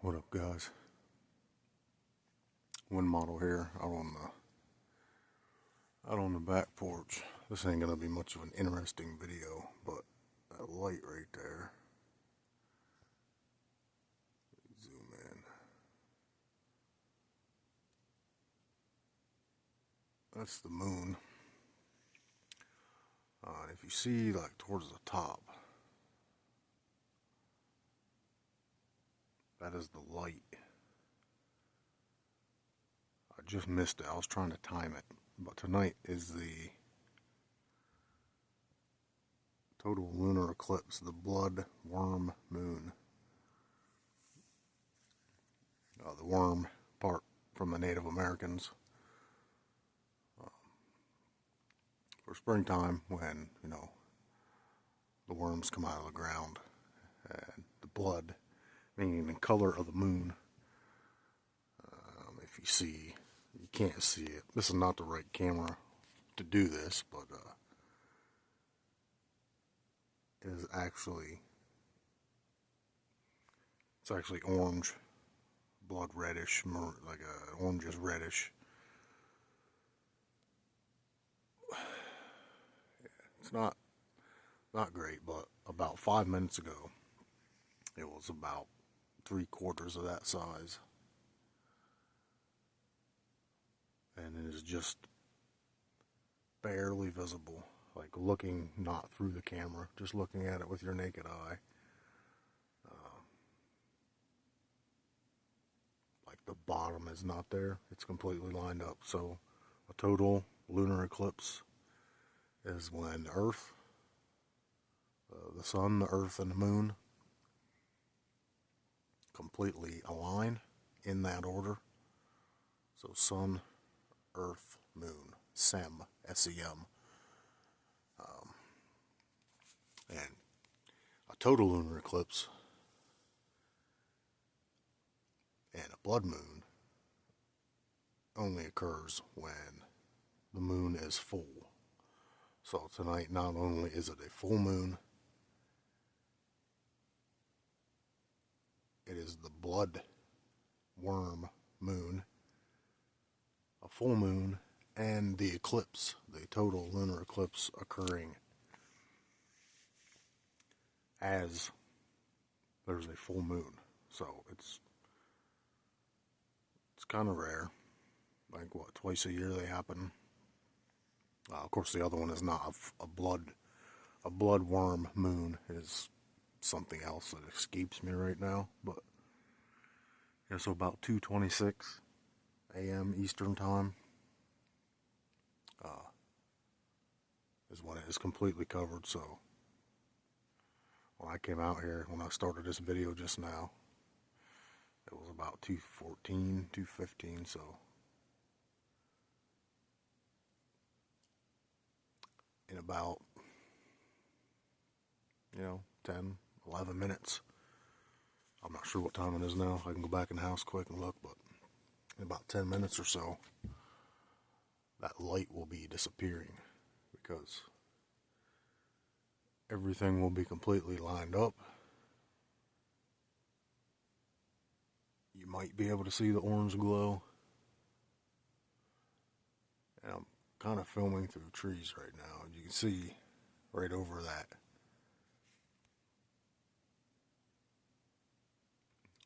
What up, guys? Wind model here out on the back porch. This ain't gonna be much of an interesting video, but that light right there. Zoom in. That's the moon. If you see like towards the top, that is the light. I just missed it. I was trying to time it. But tonight is the total lunar eclipse, the blood worm moon. The worm part from the Native Americans. For springtime, when, the worms come out of the ground, and the blood, meaning the color of the moon. If you see, you can't see it. This is not the right camera to do this, but it is actually, it's actually orange, blood reddish, like a orangish reddish. It's not great, but about 5 minutes ago, it was about 3/4 of that size. And it is just barely visible, like looking not through the camera, just looking at it with your naked eye. Like the bottom is not there, it's completely lined up. So a total lunar eclipse is when Earth, the sun, the Earth, and the moon completely align in that order. So sun, Earth, moon, SEM, S-E-M. And a total lunar eclipse and a blood moon only occurs when the moon is full. So tonight, not only is it a full moon, it is the blood worm moon, a full moon, and the eclipse, the total lunar eclipse, occurring as there's a full moon. So it's kind of rare. Like twice a year they happen. Of course, the other one is not a blood worm moon. It is something else that escapes me right now. But yeah, so about 2:26 a.m. Eastern time is when it is completely covered. So when I came out here, when I started this video just now, it was about 2:14, 2:15. So in about 10, 11 minutes. I'm not sure what time it is now. I can go back in the house quick and look, but in about 10 minutes or so, that light will be disappearing because everything will be completely lined up. You might be able to see the orange glow. And I'm kind of filming through trees right now. You can see right over that.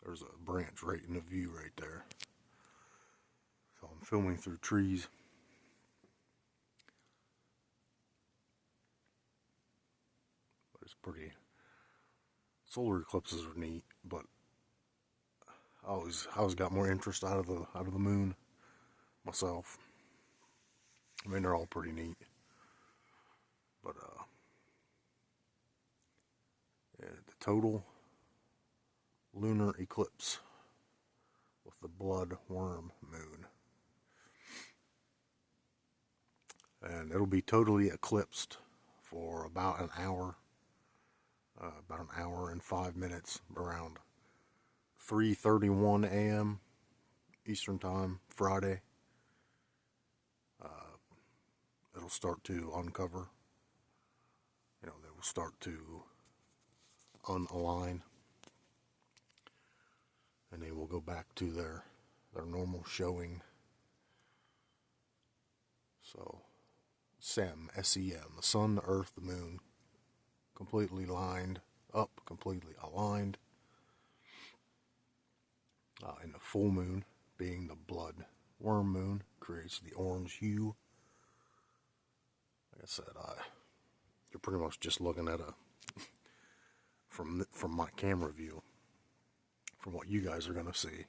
There's a branch right in the view right there. So I'm filming through trees. But it's pretty. Solar eclipses are neat, but I always got more interest out of the moon myself. I mean, they're all pretty neat. But yeah, the total lunar eclipse with the blood worm moon. And it'll be totally eclipsed for about an hour and 5 minutes, around 3:31 a.m. Eastern time, Friday. It'll start to uncover. They will start to unalign. And back to their normal showing. So SEM, S-E-M, the sun, the earth, the moon, completely lined up, completely aligned. And the full moon, being the blood worm moon, creates the orange hue. Like I said, you're pretty much just looking at from my camera view, from what you guys are going to see,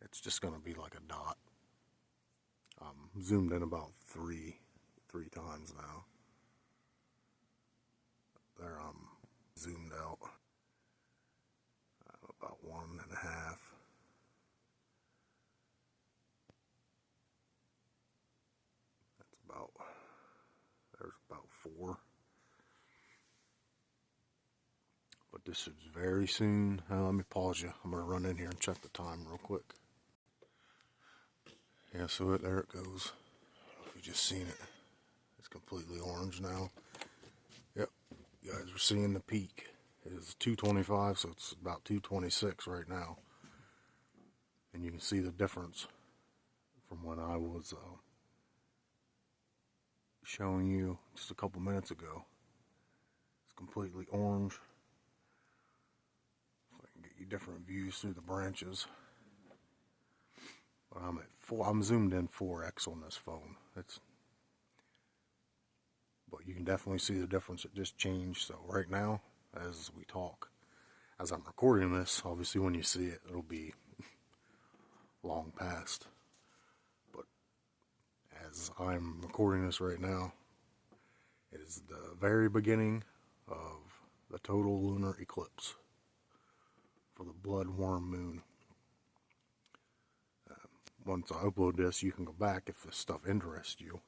it's just going to be like a dot. Zoomed in about three times now. There I'm zoomed out about 1.5. There's about 4. But this is very soon. Let me pause you. I'm going to run in here and check the time real quick. Yeah, so there it goes. If you just seen it. It's completely orange now. Yep, you guys are seeing the peak. It is 2:25, so it's about 2:26 right now. And you can see the difference from when I was showing you just a couple minutes ago. It's completely orange. If I can get you different views through the branches. But I'm at 4. I'm zoomed in 4x on this phone. But you can definitely see the difference. It just changed. So right now, as we talk, as I'm recording this, obviously when you see it, it'll be long past. But as I'm recording this right now, it is the very beginning of the total lunar eclipse for the blood worm moon. Once I upload this, you can go back if this stuff interests you.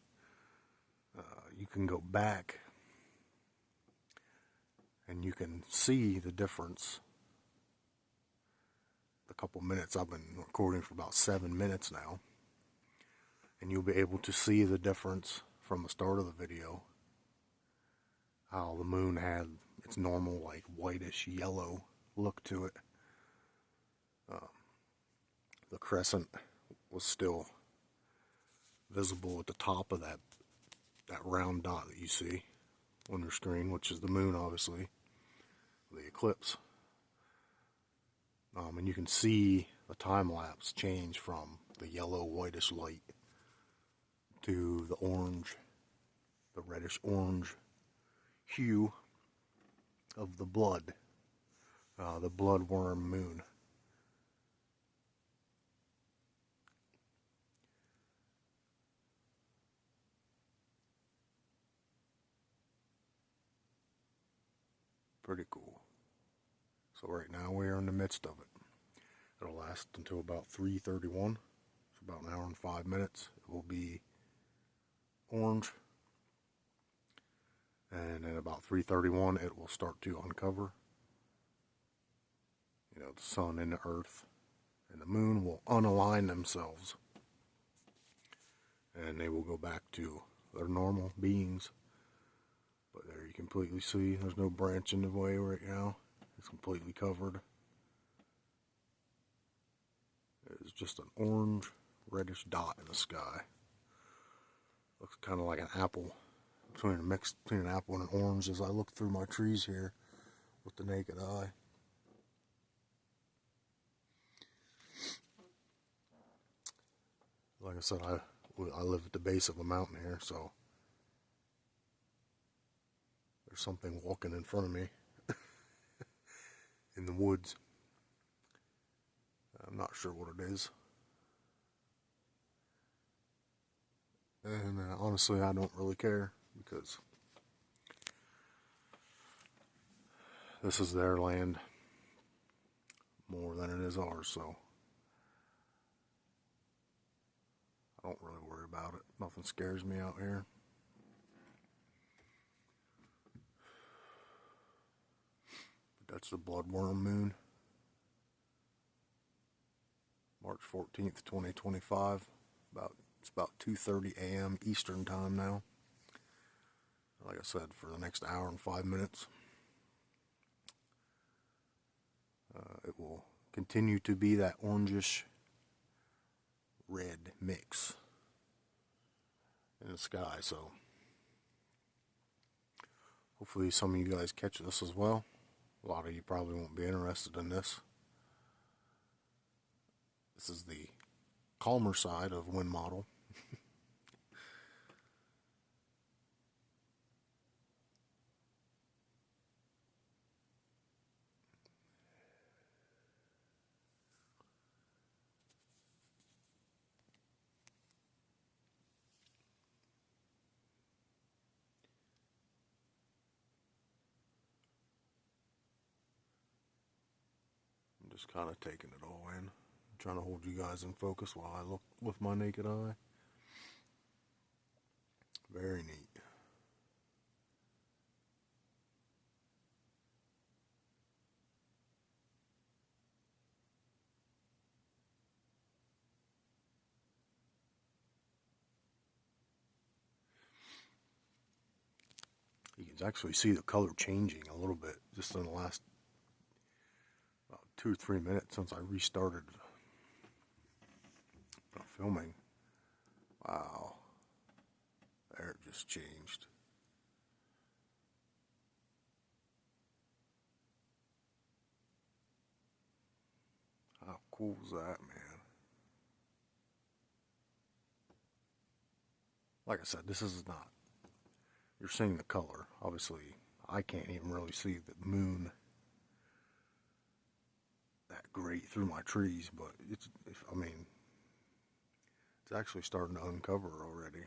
You can go back and you can see the difference. The couple minutes, I've been recording for about 7 minutes now, and you'll be able to see the difference from the start of the video, how the moon had its normal like whitish yellow look to it. The crescent was still visible at the top of that round dot that you see on your screen, which is the moon, obviously, the eclipse. And you can see the time lapse change from the yellow whitish light to the orange, the reddish orange hue of the blood worm moon. Pretty cool. So right now we are in the midst of it. It'll last until about 3:31. It's about an hour and 5 minutes. It will be orange. And at about 3:31 it will start to uncover. The sun and the earth and the moon will unalign themselves. And they will go back to their normal beings. But there you completely see there's no branch in the way right now. It's completely covered. It's just an orange, reddish dot in the sky. Looks kind of like an apple, between a mix between an apple and an orange as I look through my trees here with the naked eye. Like I said, I live at the base of a mountain here, so there's something walking in front of me in the woods. I'm not sure what it is. And honestly, I don't really care, because this is their land more than it is ours, so I don't really worry about it. Nothing scares me out here. But that's the bloodworm moon. March 14th, 2025. It's about 2:30 a.m. Eastern time now. Like I said, for the next hour and 5 minutes, it will continue to be that orangish red mix in the sky. So hopefully some of you guys catch this as well. A lot of you probably won't be interested in this. This is the calmer side of wind model. I'm just kind of taking it all in. I'm trying to hold you guys in focus while I look with my naked eye. Very neat. You can actually see the color changing a little bit just in the last 2 or 3 minutes since I restarted filming. Wow. There it just changed. How cool is that, man? Like I said, this is not... You're seeing the color. Obviously, I can't even really see the moon that great through my trees, but it's actually starting to uncover already.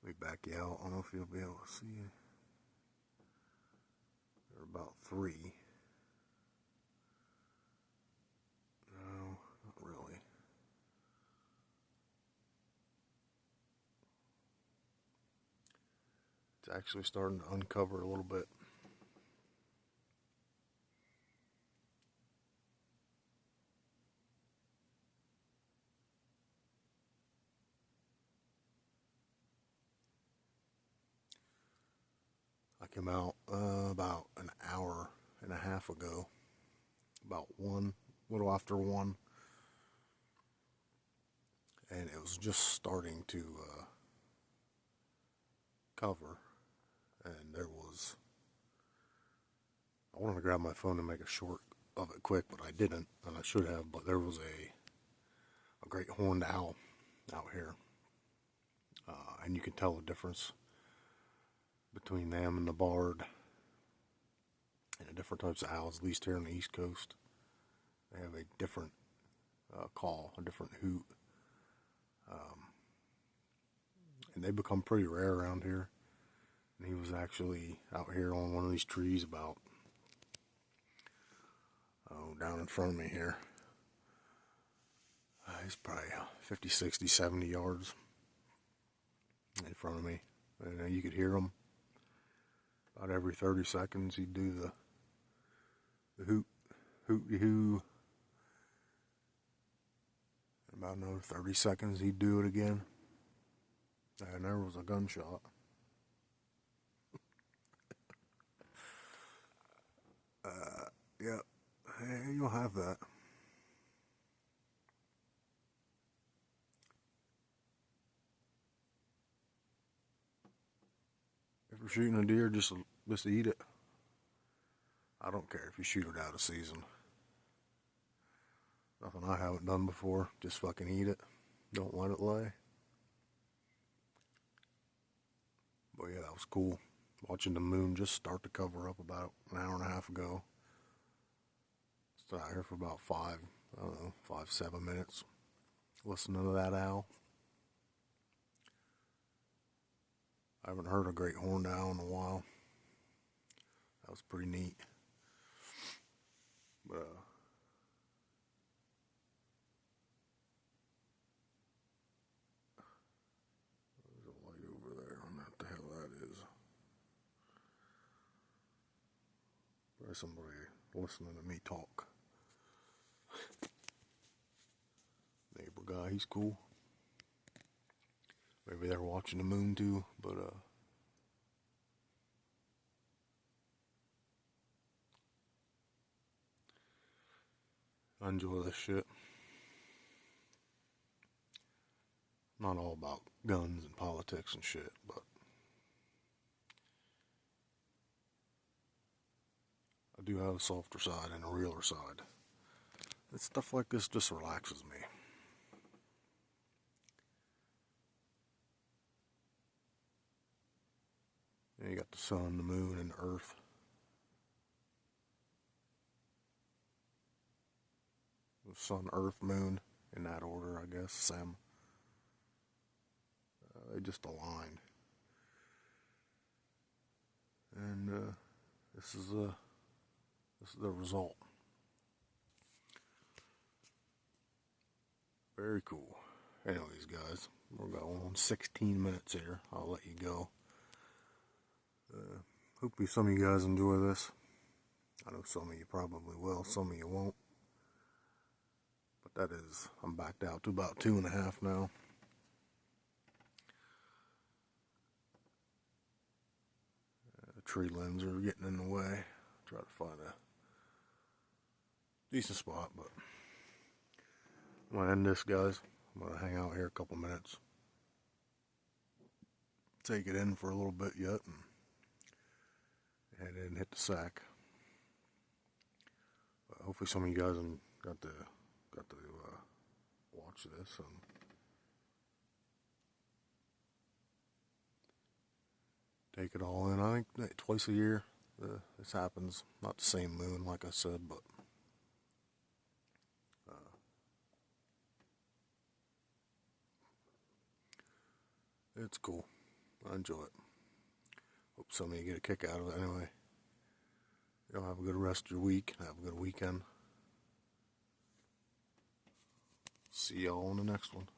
Let me back you out. I don't know if you'll be able to see it. They're about 3. No, not really. It's actually starting to uncover a little bit. I came out about an hour and a half ago, about 1, a little after 1, and it was just starting to cover, and there was... I wanted to grab my phone and make a short of it quick, but I didn't, and I should have, but there was a great horned owl out here, and you can tell the difference between them and the barred and the different types of owls, at least here on the East Coast. They have a different call, a different hoot, and they become pretty rare around here. And he was actually out here on one of these trees about, down in front of me here. He's probably 50, 60, 70 yards in front of me. And you could hear him. About every 30 seconds he'd do the hoot-hoo. About another 30 seconds he'd do it again. And there was a gunshot. Yeah, you'll have that. If you're shooting a deer, just eat it. I don't care if you shoot it out of season. Nothing I haven't done before. Just fucking eat it. Don't let it lay. But yeah, that was cool. Watching the moon just start to cover up about an hour and a half ago. Stayed out here for about 5-7 minutes. Listening to that owl. I haven't heard a great horned owl in a while. That was pretty neat. But, there's a light over there. I don't know what the hell that is. There's somebody listening to me talk. Neighbor guy, he's cool. Maybe they're watching the moon too, but I enjoy this shit. Not all about guns and politics and shit, but I do have a softer side and a realer side. And stuff like this just relaxes me. And you got the sun, the moon, and the earth. The sun, earth, moon, in that order, I guess. Sam. They just align. And this is the result. Very cool. Anyways, guys, we're going on 16 minutes here. I'll let you go. Hopefully some of you guys enjoy this. I know some of you probably will, some of you won't. But that is, I'm backed out to about 2.5 now. The tree limbs are getting in the way. Try to find a decent spot, but I'm going to end this, guys. I'm going to hang out here a couple minutes. Take it in for a little bit yet, and head in and hit the sack. Hopefully some of you guys got to watch this and take it all in. I think twice a year this happens. Not the same moon, like I said, but it's cool. I enjoy it. Hope some of you get a kick out of it anyway. Y'all have a good rest of your week. Have a good weekend. See y'all on the next one.